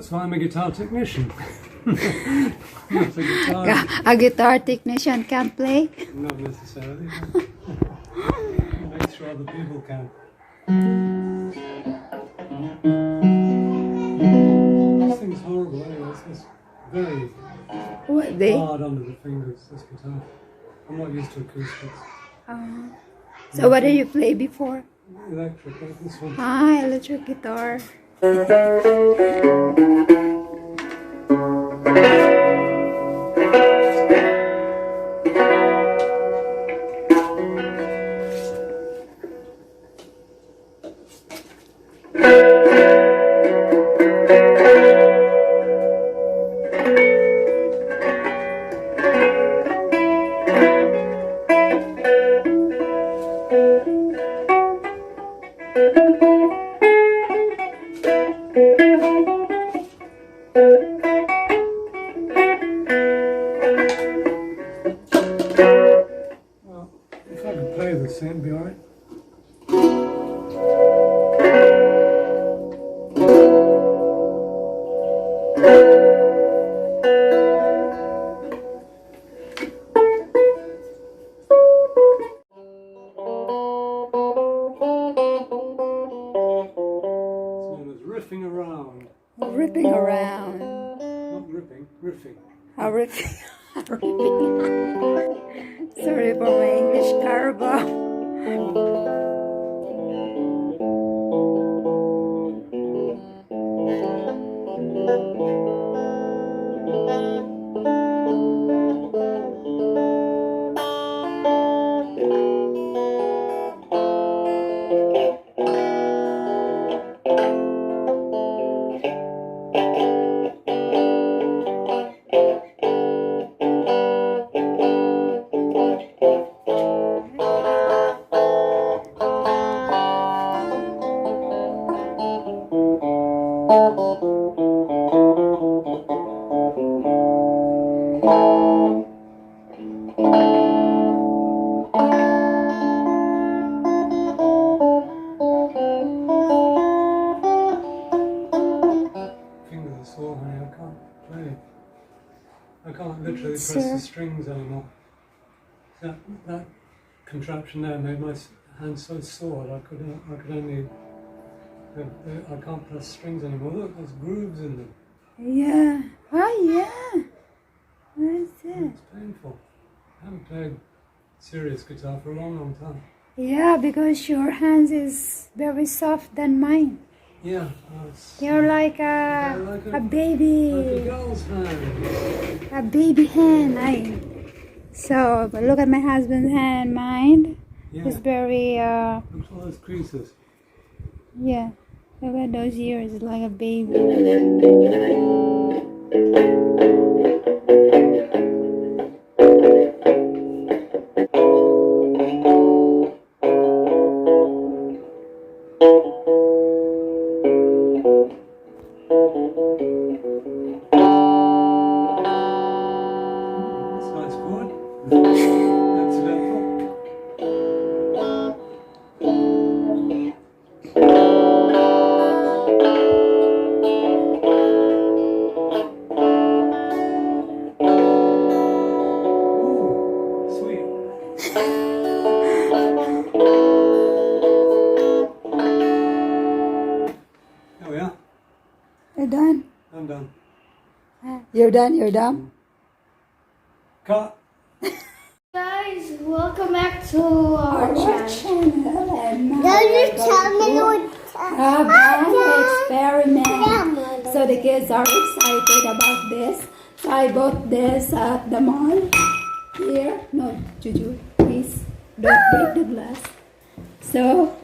That's why I'm a guitar technician. Not a guitar. A guitar technician can't play? Not necessarily. Make sure other people can. This thing's horrible anyway. It's just very hard under the fingers, this guitar. I'm not used to acoustics. So what did you play before? Electric, like this one. Electric guitar. Well, if I could play this, it'd be alright. Riffing around. Ripping around. Not ripping, riffing. Ripping. Sorry for my English terrible. I can't literally press the strings anymore. That contraption there made my hand so sore I could only, I can't press strings anymore. Look, there's grooves in them. Yeah. Oh yeah. That's it. It's painful. I haven't played serious guitar for a long, long time. Yeah, because your hands is very soft than mine. Yeah. You're like a baby. Like a girl's hand. A baby hand. So, but look at my husband's hand. Mine is very. Look at all those creases. Yeah. Look at those ears. It's like a baby. You're done? I'm done. You're done? You're done? Cut. Guys, welcome back to our channel. Now you tell me experiment. So the kids are excited about this. So I bought this at the mall. Here. No, Juju, please don't break the glass. So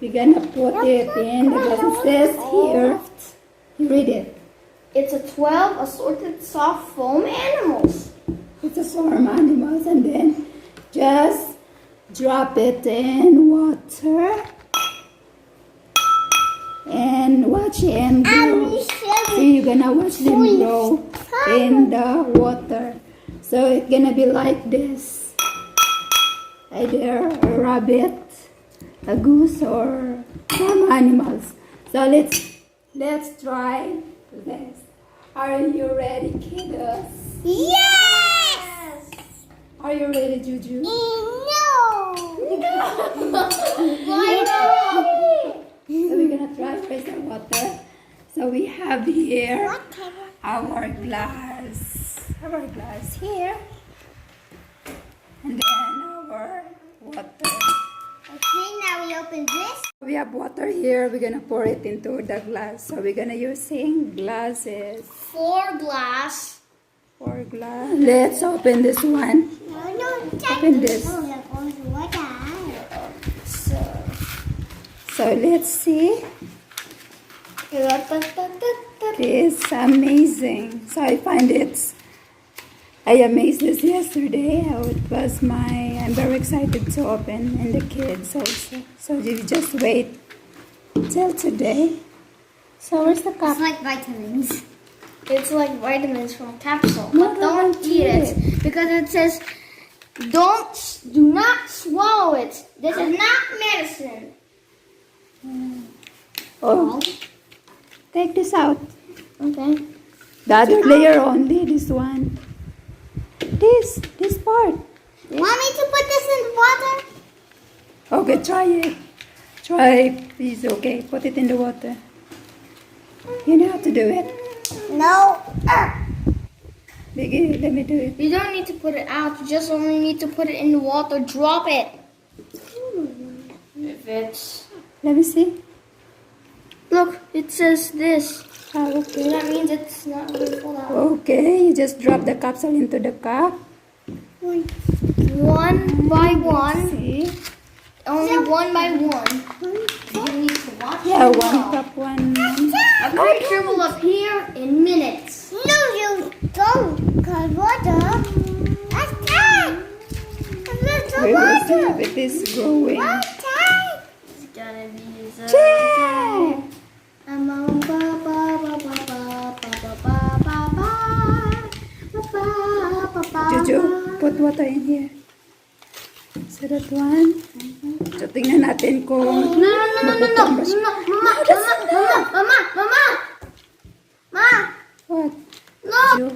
we're gonna put it in the glass. It says here. You read it. It's a 12 assorted soft foam animals. It's a farm animals, and then just drop it in water and watch them grow. So you're gonna watch them grow in the water. So it's gonna be like this. Either a rabbit, a goose, or some animals. So let's try this. Are you ready, kiddos? Yes! Are you ready, Juju? No! Why So we're gonna try first the water. So we have here our glass. Our glass here. And then our water. Okay, now we open this. We have water here. We're gonna pour it into the glass. So we're gonna using glasses. 4 glass. Four glass. Let's open this one. No, Open this. So let's see. It's amazing. So I find I amazed this yesterday. I'm very excited to open, and the kids also. So you just wait till today. So where's the cup? It's like vitamins. It's like vitamins from capsule. No, But don't eat it because it says do not swallow it. This is not medicine. Oh, take this out. Okay. The other layer only. This one. This part. Want me to put this in the water? Okay, try it. Try, please. Okay, put it in the water. You know how to do it. No. Biggie, let me do it. You don't need to put it out. You just only need to put it in the water. Drop it. If it's... Let me see. Look, it says this. Oh, okay. That means it's not going to fall out. Okay, you just drop the capsule into the cup. One by one. See? Only one by one. You need to watch. Yeah, it one now. cup, one. A picture will appear in minutes. No, you don't. Cause water. That's time. We will see if it is growing. It's gonna be the Check! Jojo, put water in here. So that one. So tingnan natin kung No. Mama. what? No. Jo,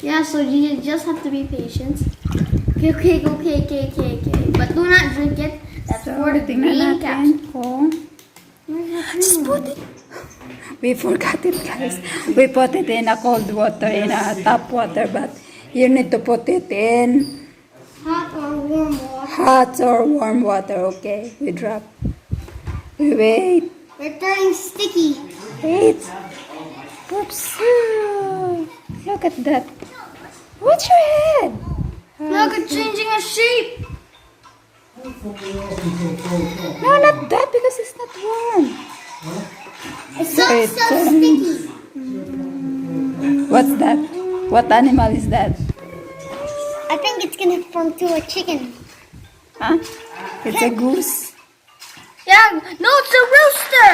Yeah, so you just have to be patient. Okay. But do not drink it. That's so for the tingnan green natin capsule. kung just put it. We forgot it, guys. We put it in a cold water, in a tap water, but you need to put it in Hot or warm water. hot or warm water. Okay, we drop. We wait. They're turning sticky. Wait. Oops. Look at that. What's your head? Look, it's changing a shape. No, not that because it's not warm. It's so Wait, sticky. What's that? What animal is that? I think it's gonna form to a chicken. Huh? It's a goose. Yeah, no, it's a rooster.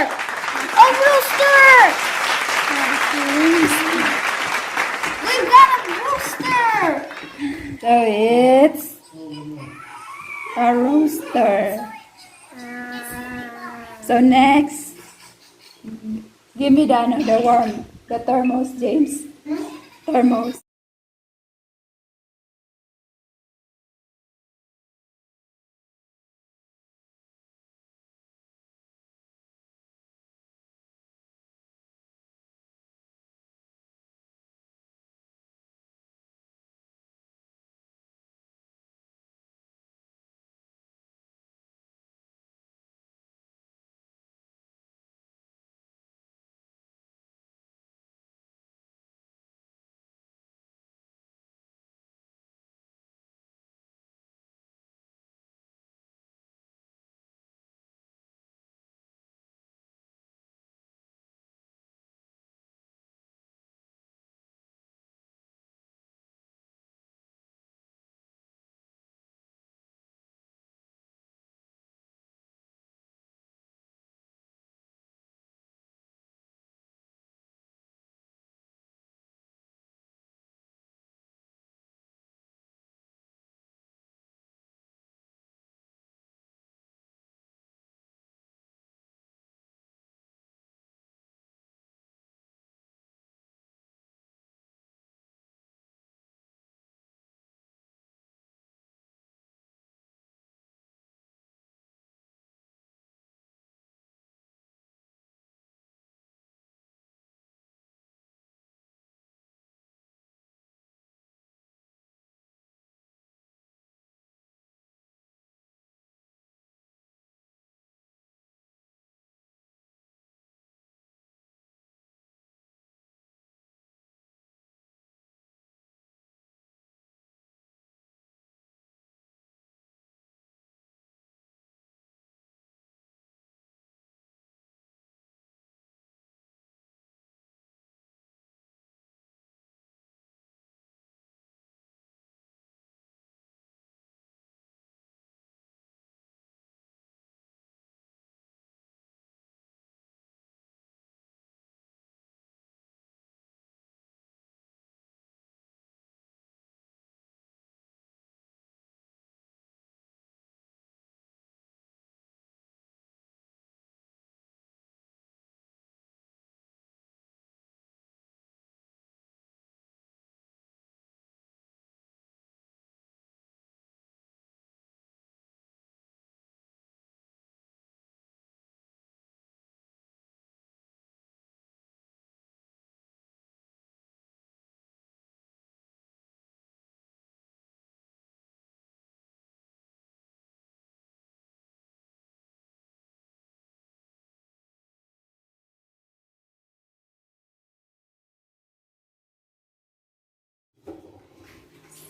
A rooster. We've got a rooster. So it's a rooster. So next, give me the thermos, James. Thermos.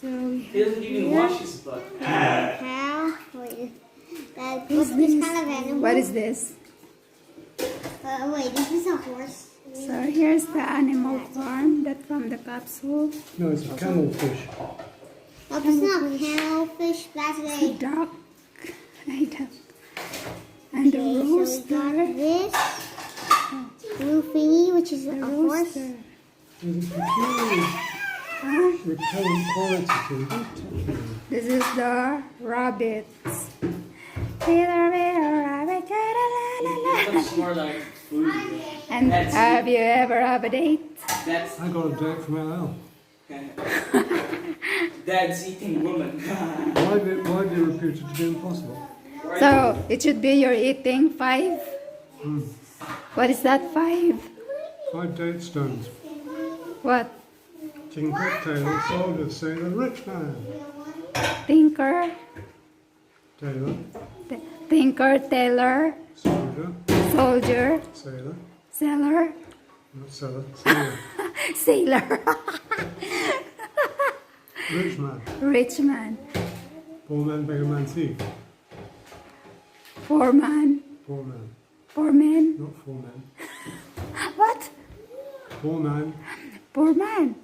So He doesn't even wash his butt. Cow. Wait, what's this kind of animal? what is this? Wait, this is a horse. So here's the animal farm that from the capsule. No, it's a camelfish. Oh, it's not a cowfish. That's A a. duck. A duck. And the Okay, so we got rooster. this blue thingy, which is a The horse. rooster. There's a peculiar Huh? repellent quality to it. Don't touch it. This is the rabbits. Little bit of rabbit, It looks more like food. and That's- have you ever have a date? That's I got a date from LL. Dad's eating woman. Widely reputed to be impossible. So it should be you're eating 5. What is that 5? 5 date stones. What? Tinker, tailor, soldier, sailor, rich man. Tinker, Tailor, Tinker, tailor, soldier, soldier, sailor, sailor, not seller, sailor, sailor, rich man, rich man, poor man, beggar man, thief. poor man, Poor man, poor man. not four men. What? Poor man, Poor man,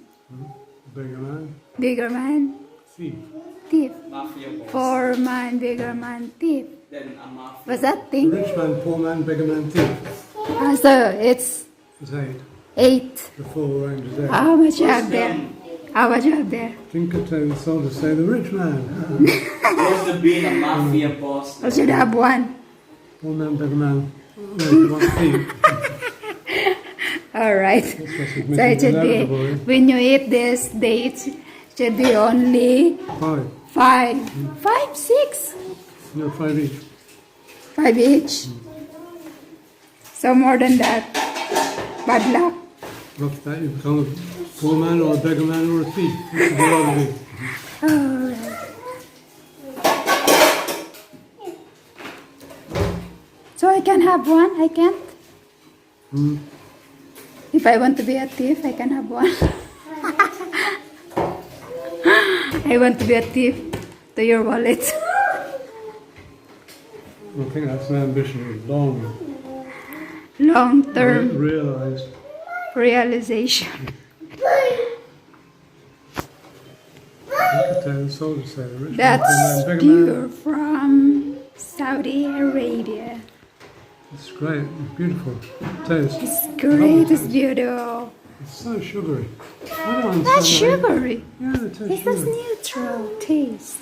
beggar man, bigger man, thief. thief. Mafia boss. Poor man, bigger man, thief. Then a mafia. What's that thing? Rich man, poor man, beggar man, thief. So it's It's 8. 8. The full range is 8. How much you have there? How much you have there? Tinker, tailor, soldier, sailor, rich man. Supposed to be a mafia boss. I should have 1. Poor man, beggar man, no, one thief. Alright. That's what's So it should be, inevitable, eh? when you eat this dates, should be only 5. 5. 5, 6. No, 5 each. 5 each. So more than that. Bad luck. After that, you become a poor man or a beggar man or a thief. Which would you rather be? Alright. So I can have 1, I can't? If I want to be a thief, I can have 1. I want to be a thief to your wallet. I think that's an ambition long Long term realised. realization. Tinker, tailor, soldier, sailor, rich man, That's poor man, beggar pure man. from Saudi Arabia. It's great, it's beautiful. Taste. It's great, it's beautiful. It's so sugary. I don't understand. That's why- sugary. Yeah, it tastes It has sugary. neutral taste.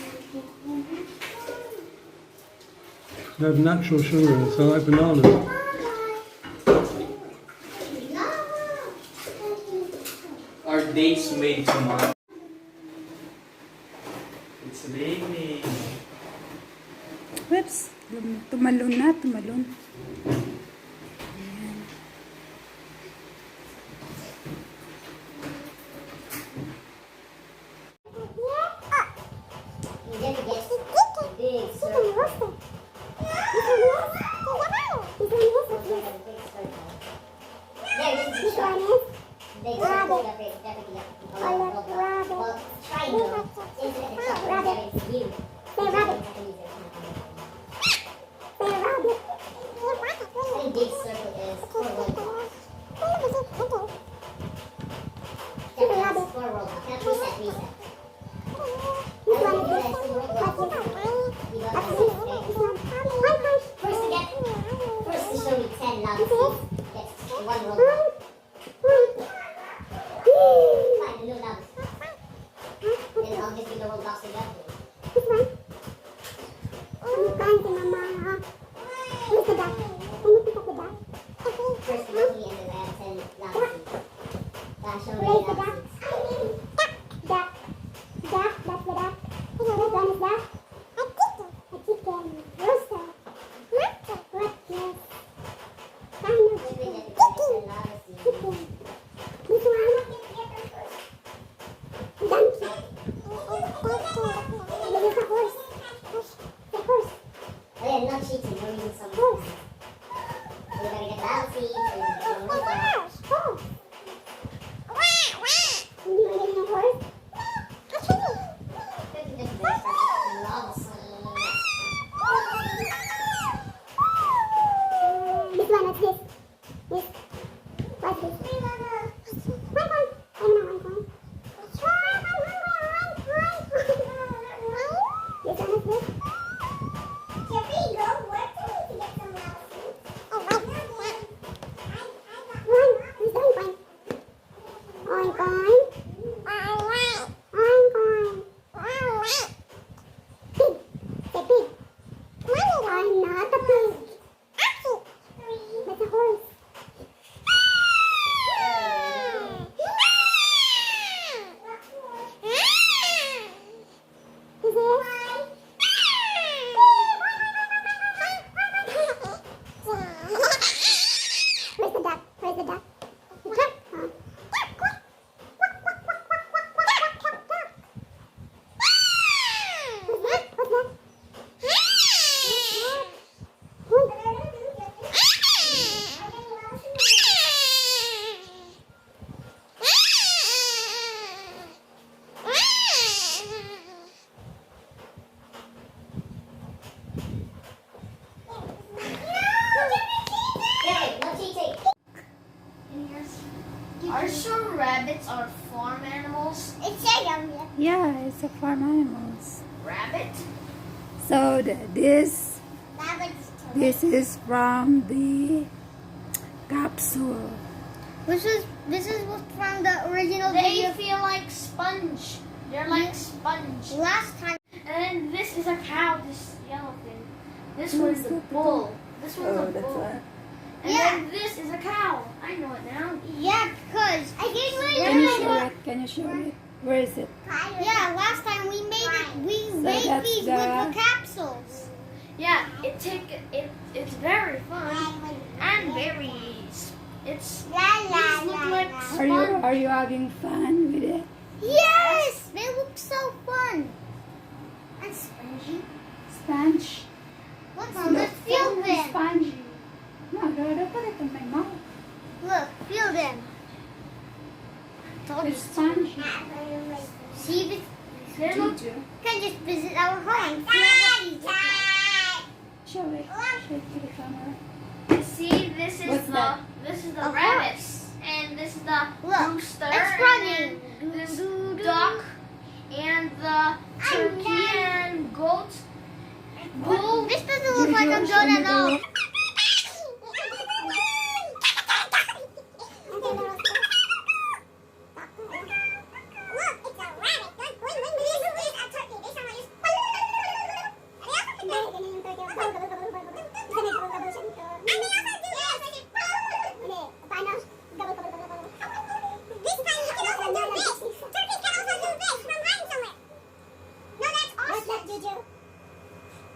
They have natural sugar in it, so like bananas. Our dates made tomorrow. It's raining. Whoops. Tumalon na, tumalon. Where's the duck? Are some rabbits are farm animals? It's a yum. Yeah, it's a farm animals. Rabbit? So this is from the capsule. This is what's from the original They video. feel like sponge. They're like sponge. Last time. And this is a cow, this yellow thing. This one's a bull. This one's a bull. And Yeah. then this is a cow. I know it now. Yeah, because I didn't really Can you know show what. it? Can you show it? Where is it? Yeah, last time we made it. We made that's these the- with the capsules. Yeah, it's very fun and very it's these look like sponge. Are you having fun with it? Yes, they look so fun. And spongy. Sponge. Look, Mom, let's feel them. Spongy. No, don't put it in my mouth. Look, feel them. Told you. It's spongy. See if it's. They look Juju. Can just visit our home. Show it. Show it to the camera. see this is What's that? this is the A rabbits and this is the Look, rooster it's running. and then this duck and the turkey and goat bull. This doesn't look like a Juju, goat show me at the all. rope.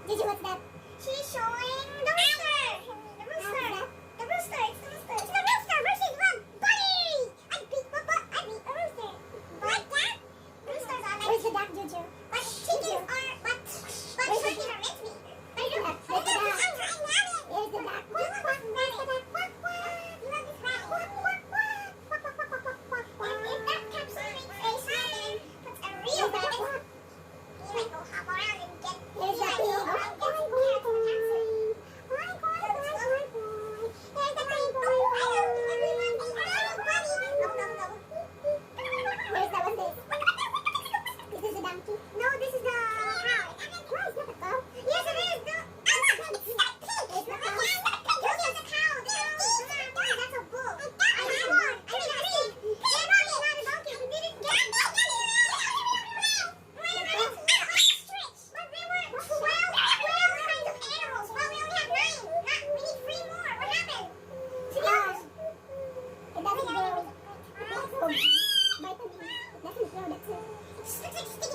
Did you what's that? She's showing the rooster. The rooster. The rooster. It's the rooster. It's the rooster versus one bunny. I beat the I beat the rooster. Like that? Roosters are like. Where's the duck, Juju? But chickens are. But turkeys are meant to be. Where's the duck? Where's the duck? Where's the duck? Where's the duck? You love this rabbit. If that capsule makes a sound and puts a real rabbit, you might go hop around and get. There's that big. It doesn't grow. Vitamin. It doesn't grow. That's it.